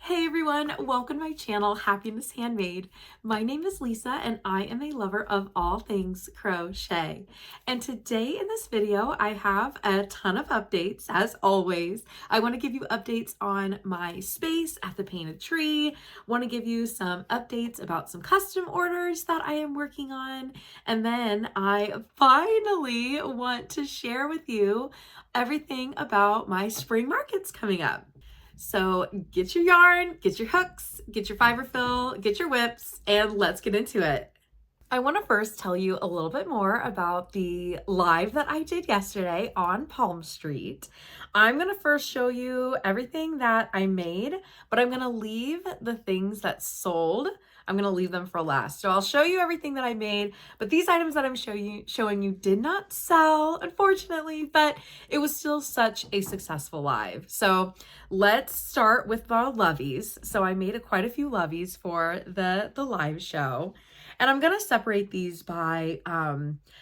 Hey everyone, welcome to my channel, Happiness Handmade. My name is Lisa and I am a lover of all things crochet. And today in this video, I have a ton of updates as always. I want to give you updates on my space at the painted tree, want to give you some updates about some custom orders that I am working on, and then I finally want to share with you everything about my spring markets coming up. So get your yarn, get your hooks, get your fiber fill, get your whips, and let's get into it. I want to first tell you a little bit more about the live that I did yesterday on Palmstreet. I'm going to first show you everything that I made, but I'm going to leave the things that sold. I'm going to leave them for last. So I'll show you everything that I made, but these items that I'm showing you did not sell, unfortunately, but it was still such a successful live. So let's start with the loveys. So I made quite a few loveys for the live show. And I'm going to separate these by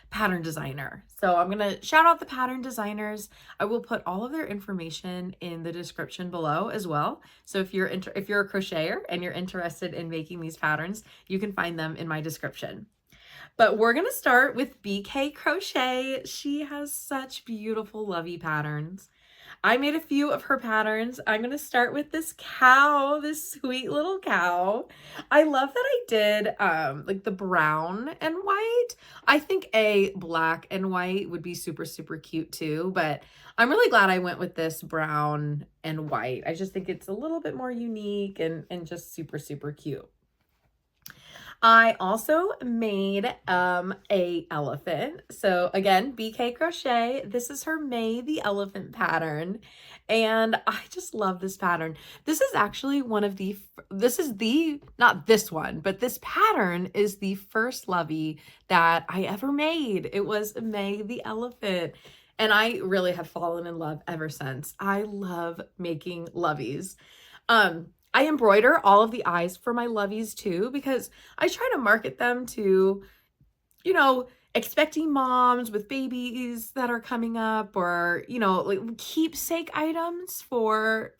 pattern designer. So I'm going to shout out the pattern designers. I will put all of their information in the description below as well. So if you're a crocheter and you're interested in making these patterns, you can find them in my description. But we're going to start with BK Crochet. She has such beautiful lovey patterns. I made a few of her patterns. I'm going to start with this cow, this sweet little cow. I love that I did like the brown and white. I think a black and white would be super, super cute too, but I'm really glad I went with this brown and white. I just think it's a little bit more unique and just super, super cute. I also made a elephant. So again, BK Crochet. This is her May the Elephant pattern. And I just love this pattern. This is actually not this one, but this pattern is the first lovey that I ever made. It was May the Elephant. And I really have fallen in love ever since. I love making loveys. I embroider all of the eyes for my loveys too, because I try to market them to, expecting moms with babies that are coming up, or, like keepsake items for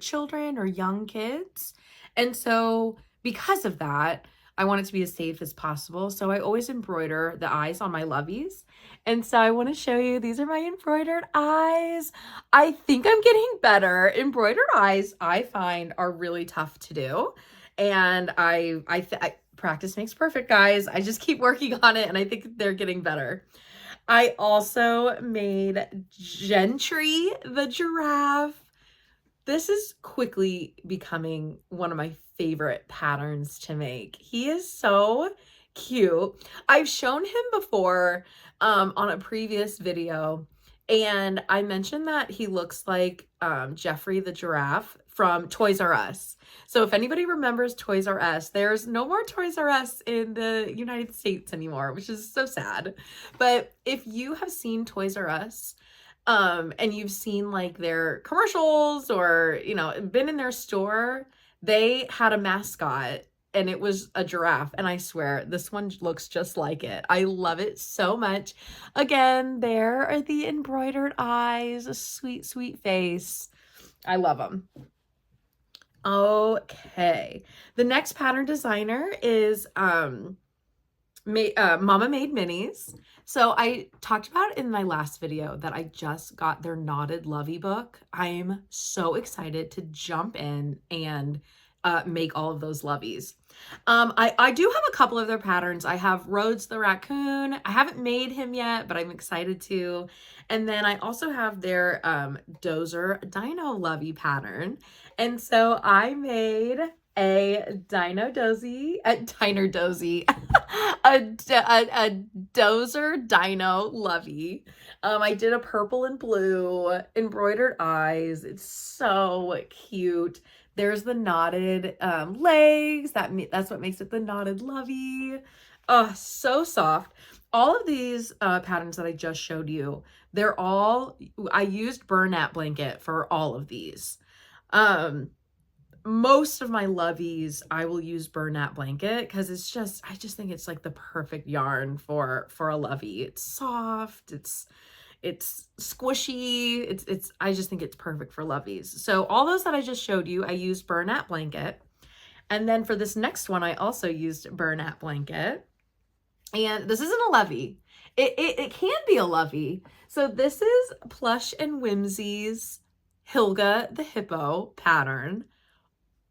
children or young kids. And so because of that, I want it to be as safe as possible. So I always embroider the eyes on my loveys. And so I want to show you, these are my embroidered eyes. I think I'm getting better. Embroidered eyes, I find, are really tough to do. And I practice makes perfect, guys. I just keep working on it and I think they're getting better. I also made Gentry the giraffe. This is quickly becoming one of my favorite patterns to make. He is so cute. I've shown him before on a previous video, and I mentioned that he looks like Jeffrey the giraffe from Toys R Us. So if anybody remembers Toys R Us, there's no more Toys R Us in the United States anymore, which is so sad. But if you have seen Toys R Us, and you've seen like their commercials or, been in their store, they had a mascot and it was a giraffe. And I swear this one looks just like it. I love it so much. Again, there are the embroidered eyes, a sweet, sweet face. I love them. Okay. The next pattern designer is, Mama Made Minis. So I talked about in my last video that I just got their knotted lovey book. I'm so excited to jump in and make all of those loveys. I do have a couple of their patterns. I have Rhodes the raccoon. I haven't made him yet, but I'm excited to. And then I also have their Dozer Dino lovey pattern. And so I made a Dozer Dino lovey. I did a purple and blue embroidered eyes. It's so cute. There's the knotted legs. That's what makes it the knotted lovey. Oh, so soft. All of these patterns that I just showed you, I used burlap blanket for all of these. Most of my loveys, I will use burlap blanket because I just think it's like the perfect yarn for a lovey. It's soft. It's squishy. I just think it's perfect for Loveys. So all those that I just showed you, I used Bernat blanket. And then for this next one, I also used Bernat blanket. And this isn't a Lovey. It can be a Lovey. So this is Plush and Whimsy's Hilga the Hippo pattern.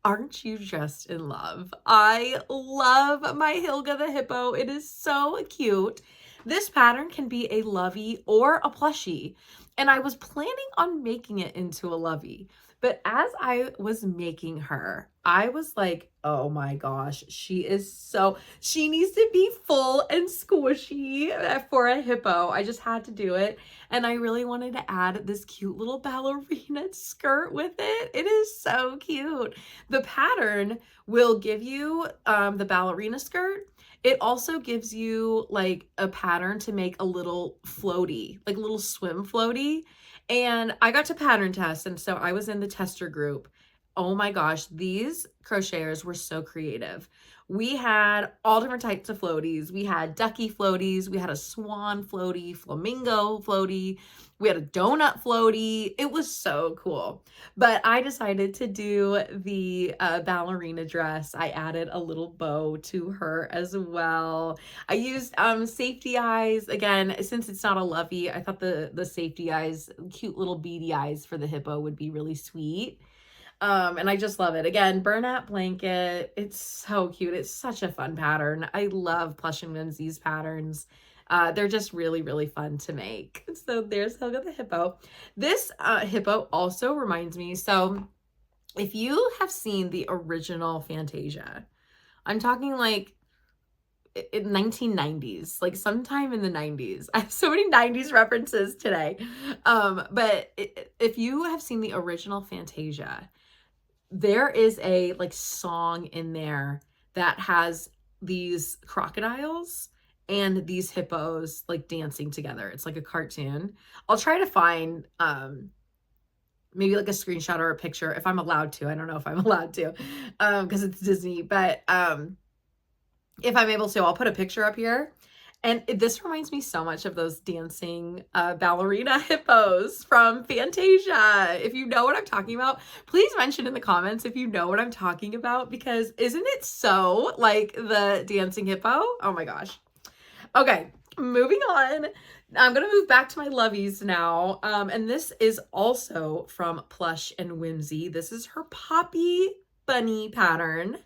Aren't you just in love? I love my Hilga the Hippo. It is so cute. This pattern can be a Lovey or a plushie. And I was planning on making it into a Lovey. But as I was making her, I was like, oh my gosh, she needs to be full and squishy for a hippo. I just had to do it. And I really wanted to add this cute little ballerina skirt with it. It is so cute. The pattern will give you the ballerina skirt. It also gives you like a pattern to make a little floaty, like a little swim floaty. And I got to pattern test, and so I was in the tester group. Oh my gosh, these crocheters were so creative. We had all different types of floaties. We had ducky floaties, we had a swan floaty, flamingo floaty, we had a donut floaty. It was so cool. But I decided to do the ballerina dress. I added a little bow to her as well. I used safety eyes. Again, since it's not a Lovey, I thought the safety eyes, cute little beady eyes for the hippo would be really sweet. And I just love it. Again, Bernat blanket. It's so cute. It's such a fun pattern. I love Plush and Whimsy's patterns. They're just really, really fun to make. So there's Helga the Hippo. This hippo also reminds me, so if you have seen the original Fantasia, I'm talking like in 1990s, like sometime in the 90s. I have so many 90s references today. But if you have seen the original Fantasia, there is a like song in there that has these crocodiles and these hippos like dancing together. It's like a cartoon. I'll try to find maybe like a screenshot or a picture if I'm allowed to. I don't know if I'm allowed to because it's Disney, but if I'm able to, I'll put a picture up here. And this reminds me so much of those dancing ballerina hippos from Fantasia. If you know what I'm talking about, please mention in the comments if you know what I'm talking about, because isn't it so like the dancing hippo? Oh my gosh. Okay, moving on. I'm going to move back to my Loveys now. And this is also from Plush and Whimsy. This is her Poppy Bunny pattern.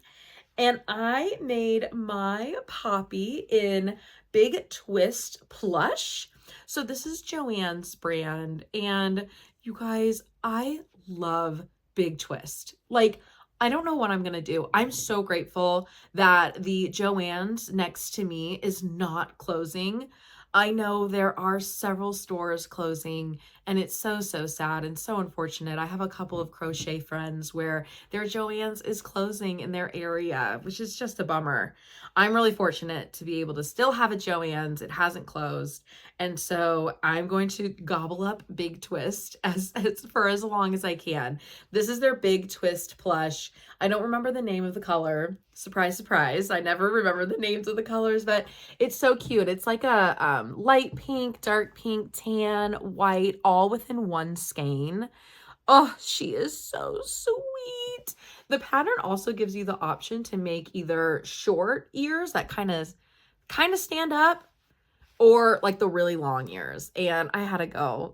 And I made my Poppy in Big Twist Plush. So this is Joanne's brand. And you guys, I love Big Twist. Like, I don't know what I'm going to do. I'm so grateful that the Joanne's next to me is not closing. I know there are several stores closing, and it's so, so sad and so unfortunate. I have a couple of crochet friends where their Joann's is closing in their area, which is just a bummer. I'm really fortunate to be able to still have a Joann's. It hasn't closed. And so I'm going to gobble up Big Twist for as long as I can. This is their Big Twist plush. I don't remember the name of the color. Surprise, surprise. I never remember the names of the colors, but it's so cute. It's like a light pink, dark pink, tan, white, all within one skein. Oh, she is so sweet. The pattern also gives you the option to make either short ears that kind of stand up, or like the really long ears. And I had to go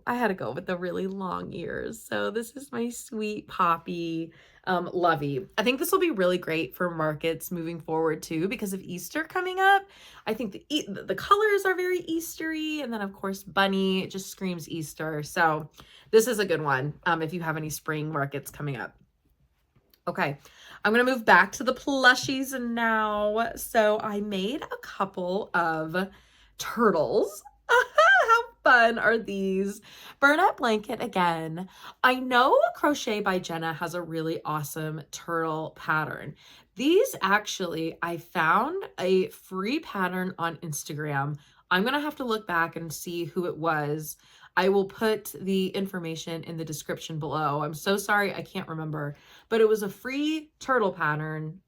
with the really long ears. So this is my sweet Poppy Lovey. I think this will be really great for markets moving forward too, because of Easter coming up. I think the colors are very Eastery, and then of course bunny, it just screams Easter. So this is a good one if you have any spring markets coming up. Okay, I'm gonna move back to the plushies now. So I made a couple of turtles. How fun are these? Bernat blanket again. I know Crochet by Jenna has a really awesome turtle pattern. These actually, I found a free pattern on Instagram. I'm gonna have to look back and see who it was. I will put the information in the description below. I'm so sorry, I can't remember, but it was a free turtle pattern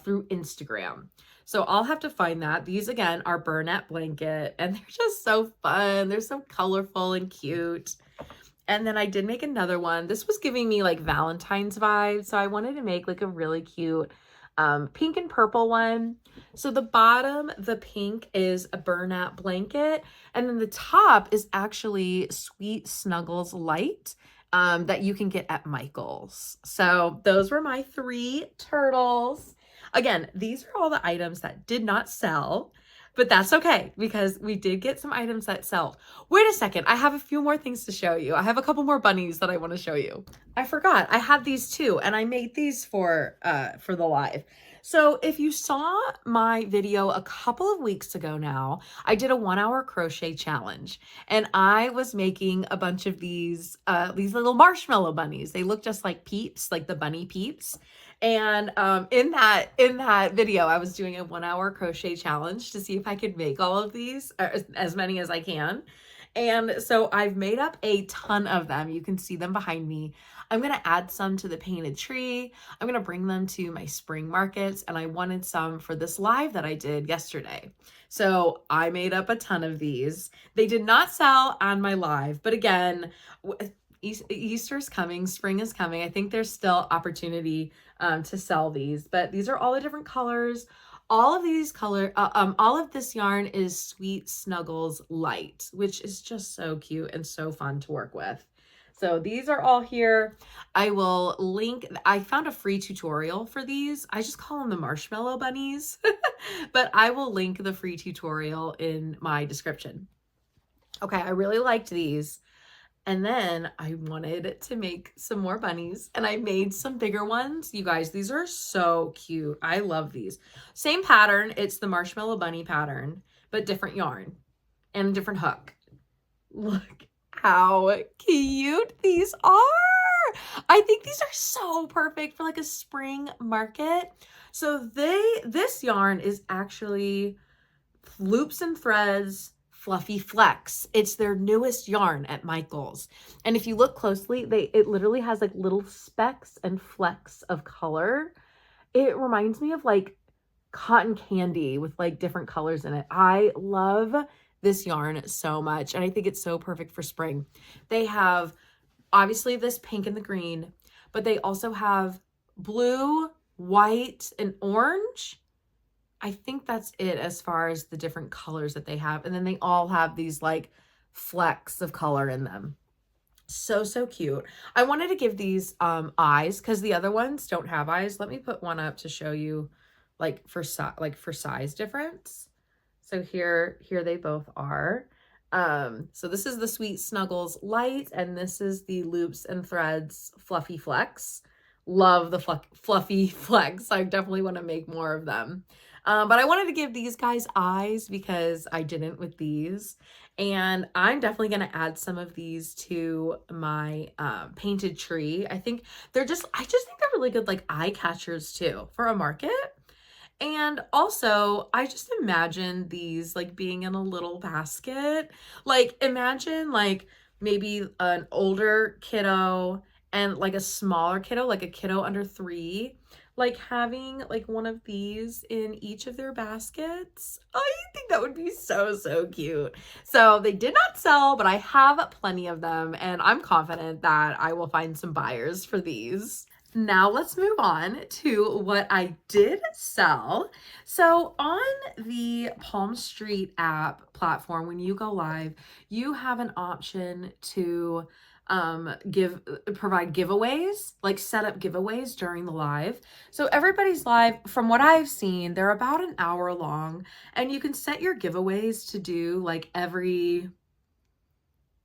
through Instagram. So I'll have to find that. These again are Burnette blanket, and they're just so fun. They're so colorful and cute. And then I did make another one. This was giving me like Valentine's vibes. So I wanted to make like a really cute pink and purple one. So the bottom, the pink, is a Burnette blanket. And then the top is actually Sweet Snuggles Light that you can get at Michael's. So those were my 3 turtles. Again, these are all the items that did not sell. But that's okay, because we did get some items that sell. Wait a second, I have a few more things to show you. I have a couple more bunnies that I want to show you. I forgot, I had these too, and I made these for the live. So if you saw my video a couple of weeks ago now, I did a 1-hour crochet challenge, and I was making a bunch of these little marshmallow bunnies. They look just like Peeps, like the bunny Peeps. And in that video, I was doing a 1-hour crochet challenge to see if I could make all of these, as many as I can. And so I've made up a ton of them. You can see them behind me. I'm going to add some to the painted tree. I'm going to bring them to my spring markets, and I wanted some for this live that I did yesterday. So I made up a ton of these. They did not sell on my live, but again, Easter's coming, spring is coming. I think there's still opportunity to sell these, but these are all the different colors. All of these all of this yarn is Sweet Snuggles Light, which is just so cute and so fun to work with. So these are all here. I will link, I found a free tutorial for these. I just call them the marshmallow bunnies, but I will link the free tutorial in my description. Okay, I really liked these. And then I wanted to make some more bunnies, and I made some bigger ones. You guys, these are so cute. I love these. Same pattern. It's the marshmallow bunny pattern, but different yarn and a different hook. Look how cute these are. I think these are so perfect for like a spring market. So this yarn is actually Loops and Threads Fluffy Flex. It's their newest yarn at Michael's. And if you look closely, it literally has like little specks and flecks of color. It reminds me of like cotton candy with like different colors in it. I love this yarn so much, and I think it's so perfect for spring. They have obviously this pink and the green, but they also have blue, white, and orange. I think that's it as far as the different colors that they have. And then they all have these like flecks of color in them. So, so cute. I wanted to give these eyes because the other ones don't have eyes. Let me put one up to show you like for size difference. So here they both are. So this is the Sweet Snuggles Light, and this is the Loops and Threads Fluffy Flex. Love the Fluffy Flex. I definitely want to make more of them. But I wanted to give these guys eyes because I didn't with these. And I'm definitely going to add some of these to my painted tree. I just think they're really good like eye catchers too for a market. And also, I just imagine these like being in a little basket. Like imagine like maybe an older kiddo and like a smaller kiddo, like a kiddo under 3, like having like one of these in each of their baskets. I think that would be so, so cute. So they did not sell, but I have plenty of them, and I'm confident that I will find some buyers for these. Now let's move on to what I did sell. So on the Palmstreet app platform, when you go live, you have an option to provide giveaways, like set up giveaways during the live. So everybody's live, from what I've seen, they're about an hour long, and you can set your giveaways to do like every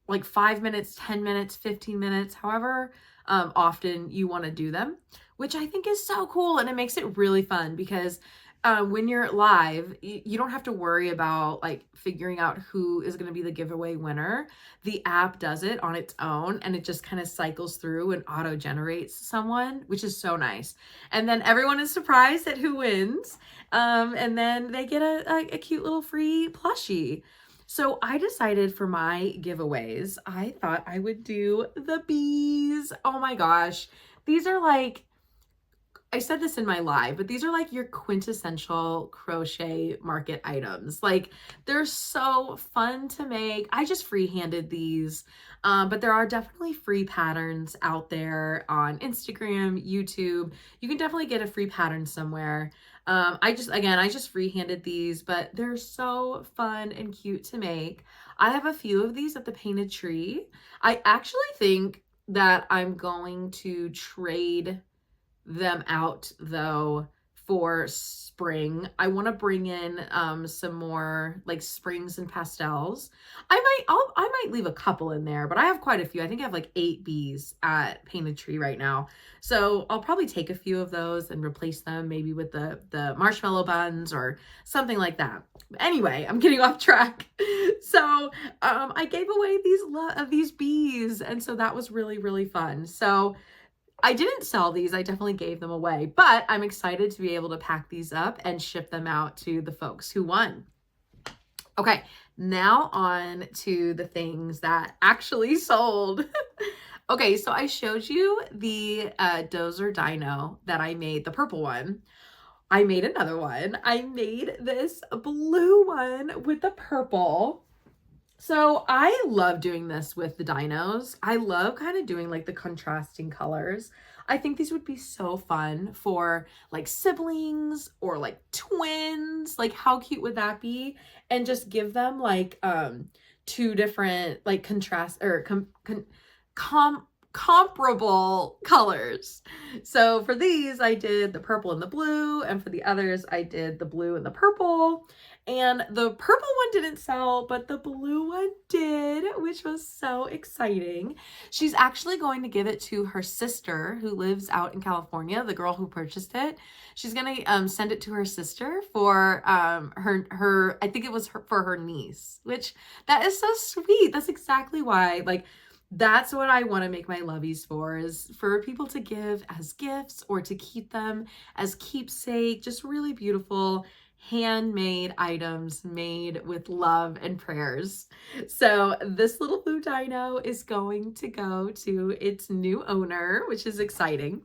like 5 minutes, 10 minutes, 15 minutes, however often you want to do them, which I think is so cool. And it makes it really fun because when you're live, you don't have to worry about like figuring out who is going to be the giveaway winner. The app does it on its own, and it just kind of cycles through and auto generates someone, which is so nice. And then everyone is surprised at who wins. And then they get a cute little free plushie. So I decided for my giveaways, I thought I would do the bees. Oh my gosh. These are like I said this in my live, but these are like your quintessential crochet market items. Like, they're so fun to make. I just freehanded these, but there are definitely free patterns out there on Instagram, YouTube. You can definitely get a free pattern somewhere. I just freehanded these, but they're so fun and cute to make. I have a few of these at the Painted Tree. I actually think that I'm going to trade them out though for spring. I want to bring in some more like springs and pastels. I might leave a couple in there, but I have quite a few. I think I have like 8 bees at Painted Tree right now. So I'll probably take a few of those and replace them maybe with the marshmallow buns or something like that. Anyway, I'm getting off track. So I gave away these bees, and so that was really, really fun. So I didn't sell these. I definitely gave them away, but I'm excited to be able to pack these up and ship them out to the folks who won. Okay, now on to the things that actually sold. Okay, so I showed you the Dozer Dino that I made, the purple one. I made another one. I made this blue one with the purple. So I love doing this with the dinos. I love kind of doing like the contrasting colors. I think these would be so fun for like siblings or like twins. Like, how cute would that be? And just give them like two different like comparable colors. So for these, I did the purple and the blue, and for the others, I did the blue and the purple. And the purple one didn't sell, but the blue one did, which was so exciting. She's actually going to give it to her sister who lives out in California, the girl who purchased it. She's going to send it to her sister for her I think it was for her niece, which that is so sweet. That's exactly why, like, that's what I want to make my loveys for, is for people to give as gifts or to keep them as keepsake. Just really beautiful handmade items made with love and prayers. So this little blue dino is going to go to its new owner, which is exciting.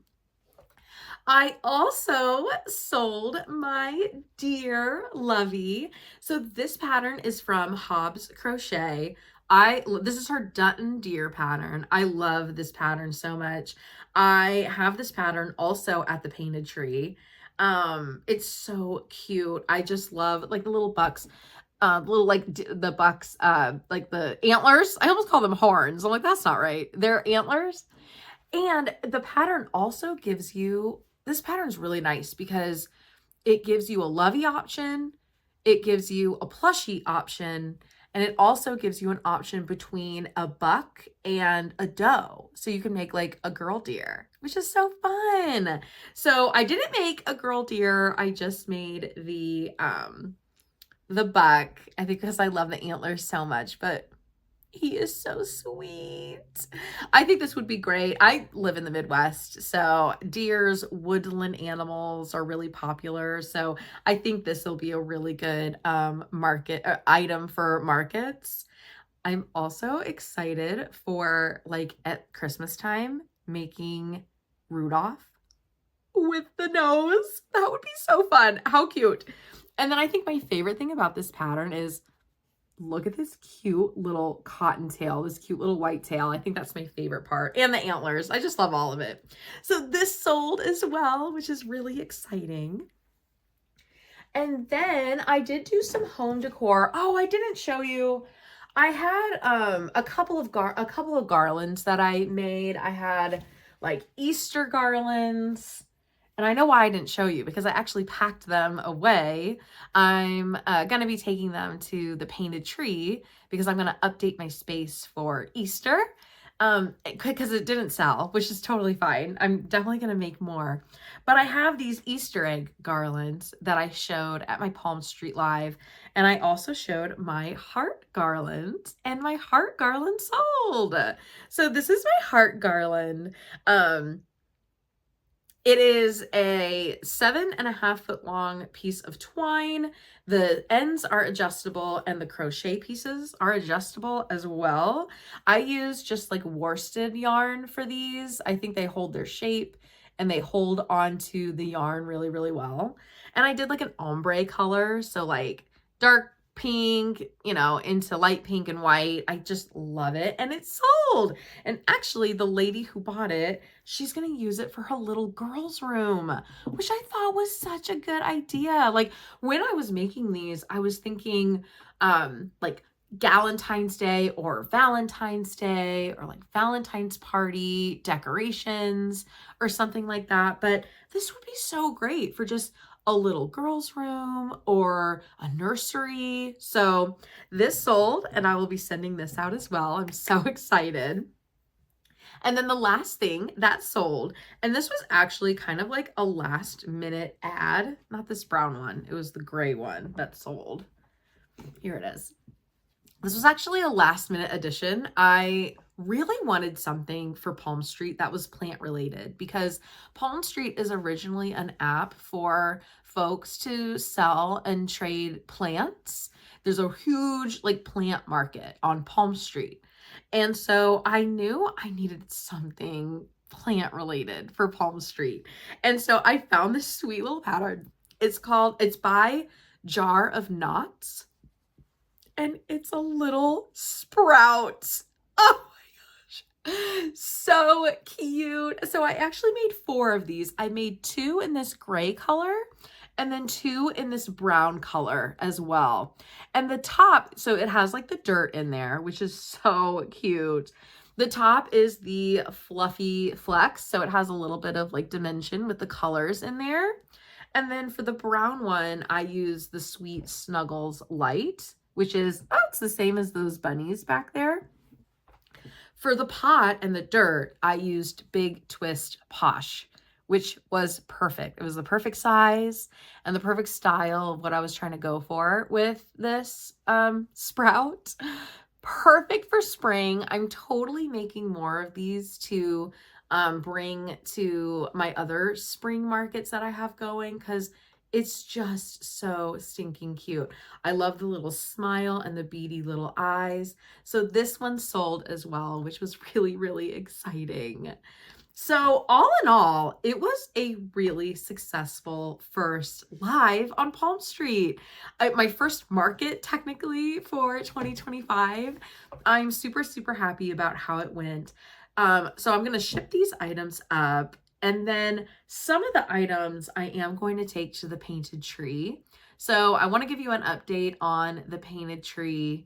I also sold my dear Lovey. So this pattern is from Hobbs Crochet. This is her Dutton deer pattern. I love this pattern so much. I have this pattern also at the Painted Tree. It's so cute. I just love like the little bucks, the bucks, like the antlers. I almost call them horns. I'm like, that's not right. They're antlers. And the pattern also gives you, this pattern's really nice because it gives you a lovey option, it gives you a plushie option, and it also gives you an option between a buck and a doe. So you can make like a girl deer, which is so fun. So I didn't make a girl deer. I just made the buck, I think because I love the antlers so much, but he is so sweet. I think this would be great. I live in the Midwest, so deers, woodland animals are really popular. So I think this will be a really good item for markets. I'm also excited for like at Christmas time making Rudolph with the nose. That would be so fun. How cute. And then I think my favorite thing about this pattern is, look at this cute little cottontail, this cute little white tail. I think that's my favorite part. And the antlers. I just love all of it. So this sold as well, which is really exciting. And then I did do some home decor. Oh, I didn't show you. I had a couple of garlands that I made. I had like Easter garlands. And I know why I didn't show you, because I actually packed them away. I'm going to be taking them to the Painted Tree because I'm going to update my space for Easter, because it didn't sell, which is totally fine. I'm definitely going to make more. But I have these Easter egg garlands that I showed at my Palmstreet live. And I also showed my heart garland, and my heart garland sold. So this is my heart garland. It is a 7.5 foot long piece of twine. The ends are adjustable and the crochet pieces are adjustable as well. I use just like worsted yarn for these. I think they hold their shape and they hold onto the yarn really, really well. And I did like an ombre color, so like dark pink, you know, into light pink and white. I just love it, and it's sold. And actually the lady who bought it, she's gonna use it for her little girl's room, which I thought was such a good idea. Like when I was making these, I was thinking like Galentine's Day or Valentine's Day or like Valentine's party decorations or something like that. But this would be so great for just a little girl's room or a nursery. So this sold, and I will be sending this out as well. I'm so excited. And then the last thing that sold, and this was actually kind of like a last minute ad, not this brown one, it was the gray one that sold. Here it is. This was actually a last minute addition. I really wanted something for Palmstreet that was plant related, because Palmstreet is originally an app for folks to sell and trade plants. There's a huge like plant market on Palmstreet. And so I knew I needed something plant related for Palmstreet. And so I found this sweet little pattern. It's by Jar of Knots. And it's a little sprout. Oh my gosh, so cute. So I actually made 4 of these. I made 2 in this gray color and then 2 in this brown color as well. And the top, so it has like the dirt in there, which is so cute. The top is the fluffy flex, so it has a little bit of like dimension with the colors in there. And then for the brown one, I use the Sweet Snuggles Light, which is, oh, it's the same as those bunnies back there. For the pot and the dirt, I used Big Twist Posh, which was perfect. It was the perfect size and the perfect style of what I was trying to go for with this sprout. Perfect for spring. I'm totally making more of these to bring to my other spring markets that I have going, because it's just so stinking cute. I love the little smile and the beady little eyes. So this one sold as well, which was really, really exciting. So all in all, it was a really successful first live on Palmstreet. My first market technically for 2025. I'm super, super happy about how it went. So I'm going to ship these items up. And then some of the items I am going to take to the painted tree. So I want to give you an update on the painted tree,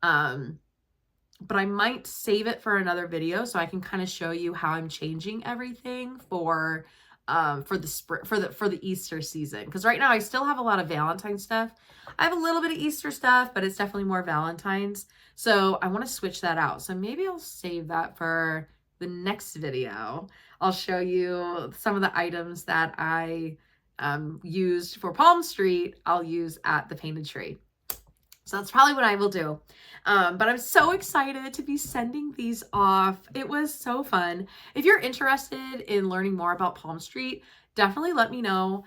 but I might save it for another video so I can kind of show you how I'm changing everything for the Easter season. Because right now I still have a lot of Valentine stuff. I have a little bit of Easter stuff, but it's definitely more Valentine's. So I want to switch that out. So maybe I'll save that for the next video. I'll show you some of the items that I used for Palmstreet, I'll use at the painted tree. So that's probably what I will do. But I'm so excited to be sending these off. It was so fun. If you're interested in learning more about Palmstreet, definitely let me know.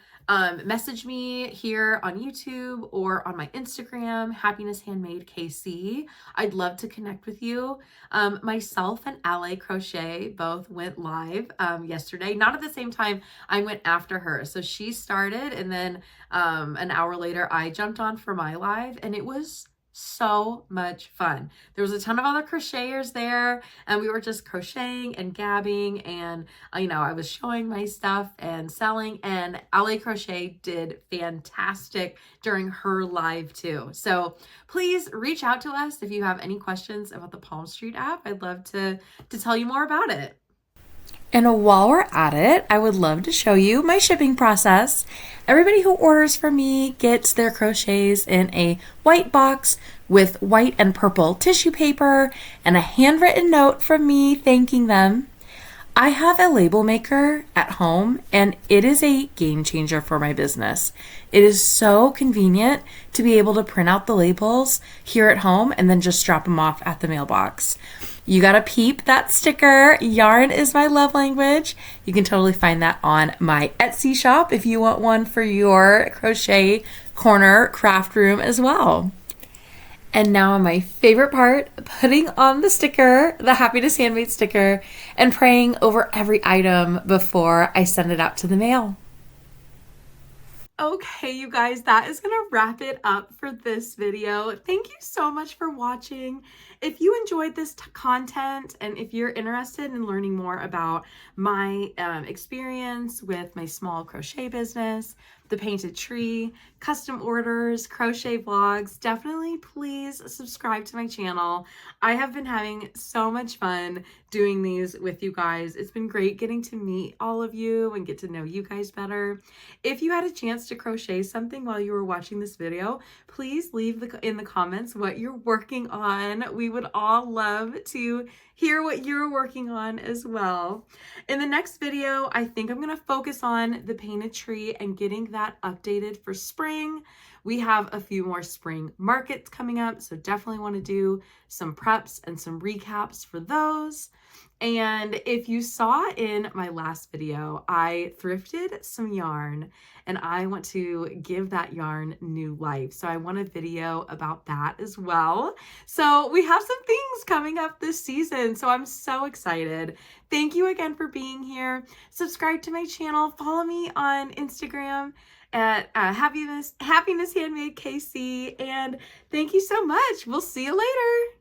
Message me here on YouTube or on my Instagram, Happiness Handmade KC. I'd love to connect with you. Myself and Lovey Crochet both went live yesterday. Not at the same time, I went after her. So she started, and then an hour later I jumped on for my live, and it was so much fun. There was a ton of other crocheters there, and we were just crocheting and gabbing, and you know, I was showing my stuff and selling, and Lovey Crochet did fantastic during her live too. So please reach out to us if you have any questions about the Palmstreet app. I'd love to tell you more about it. And while we're at it, I would love to show you my shipping process. Everybody who orders from me gets their crochets in a white box with white and purple tissue paper and a handwritten note from me thanking them. I have a label maker at home, and it is a game changer for my business. It is so convenient to be able to print out the labels here at home and then just drop them off at the mailbox. You gotta peep that sticker. Yarn is my love language. You can totally find that on my Etsy shop if you want one for your crochet corner craft room as well. And now my favorite part, putting on the sticker, the Happiness Handmade sticker, and praying over every item before I send it out to the mail. Okay, you guys, that is going to wrap it up for this video. Thank you so much for watching. If you enjoyed this content and if you're interested in learning more about my experience with my small crochet business, the painted tree, custom orders, crochet vlogs, definitely please subscribe to my channel. I have been having so much fun doing these with you guys. It's been great getting to meet all of you and get to know you guys better. If you had a chance to crochet something while you were watching this video, please leave in the comments what you're working on. We would all love to hear what you're working on as well. In the next video, I think I'm going to focus on the painted tree and getting that updated for spring. We have a few more spring markets coming up, so definitely want to do some preps and some recaps for those. And if you saw in my last video, I thrifted some yarn and I want to give that yarn new life. So I want a video about that as well. So we have some things coming up this season. So I'm so excited. Thank you again for being here. Subscribe to my channel. Follow me on Instagram at Happiness Handmade KC. And thank you so much. We'll see you later.